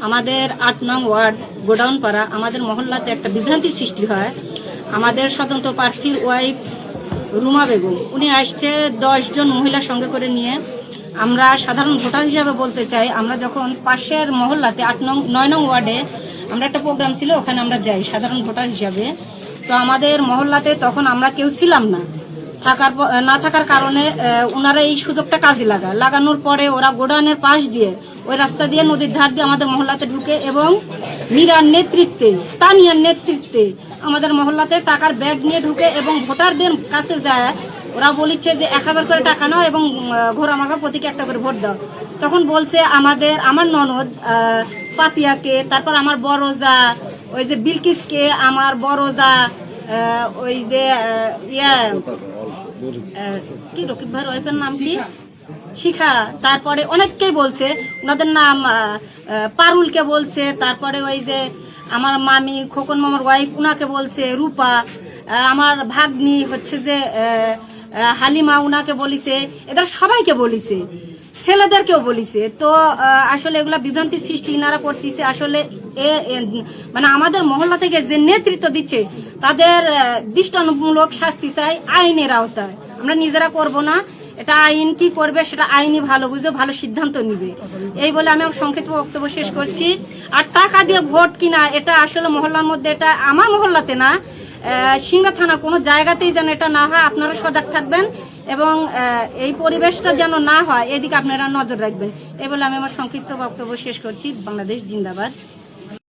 আমাদের ৮ নং ওয়ার্ড গোডাউনপাড়া আমাদের মহল্লাতে একটা বিভ্রান্তি সৃষ্টি হয়। আমাদের স্বতন্ত্র প্রার্থীর ওয়াইফ রুমা বেগম উনি আসছে 10 জন মহিলা সঙ্গে করে নিয়ে। আমরা সাধারণ ভোটার হিসাবে বলতে চাই, আমরা যখন পাশের মহল্লাতে 9 নং ওয়ার্ডে আমরা একটা প্রোগ্রাম ছিল, ওখানে আমরা যাই সাধারণ ভোটার হিসাবে। তো আমাদের মহল্লাতে তখন আমরা কেউ ছিলাম না থাকার কারণে ওনারা এই সুযোগটা কাজে লাগানোর পরে ওরা গোডাউনের পাশ দিয়ে ওই রাস্তা দিয়ে নদীর ধার দিয়ে আমাদের মহল্লাতে ঢুকে এবং মীরার নেতৃত্বে, তানিয়ার নেতৃত্বে আমাদের মহল্লাতে টাকার ব্যাগ নিয়ে ঢুকে এবং ভোটারদের কাছে যায়। ওরা বলিচ্ছে যে 1000 করে টাকা নাও এবং ঘোড়া মার্কা প্রতীকে একটা করে ভোট দাও। তখন বলছে আমার ননদ পাপিয়াকে, তারপর আমার বড় যা ওই যে বিলকিসকে, আমার বড় যা ওই যে কি রকিব ভাইয়ের ওয়াইফের নাম কি শিখা, তারপরে অনেককেই বলছে ওনাদের নাম, পারুলকে বলছে, তারপরে ওই যে আমার মামি খোকন মামার ওয়াইফ উনাকে বলছে রূপা, আমার ভাগ্নি হচ্ছে যে হালিমা উনাকে বলিছে, এদের সবাইকে বলিছে, ছেলেদেরকেও বলিছে। তো আসলে এগুলা বিভ্রান্তি সৃষ্টি ইনারা করতেছে। আসলে মানে আমাদের মহল্লা থেকে যে নেতৃত্ব দিচ্ছে তাদের দৃষ্টান্তমূলক শাস্তি চাই আইনের আওতায়। আমরা নিজেরা করব না, এটা আইন কি করবে সেটা আইনই ভালো বুঝে ভালো সিদ্ধান্ত নিবে। এই বলে আমি আমার সংক্ষিপ্ত বক্তব্য শেষ করছি। আর টাকা দিয়ে ভোট কিনা এটা আসলে মহল্লার মধ্যে, এটা আমার মহল্লাতে না, সিংড়া থানা কোনো জায়গাতেই যেন এটা না হয়, আপনারা সজাগ থাকবেন এবং এই পরিবেশটা যেন না হয় এদিকে আপনারা নজর রাখবেন। এই বলে আমি আমার সংক্ষিপ্ত বক্তব্য শেষ করছি। বাংলাদেশ জিন্দাবাদ।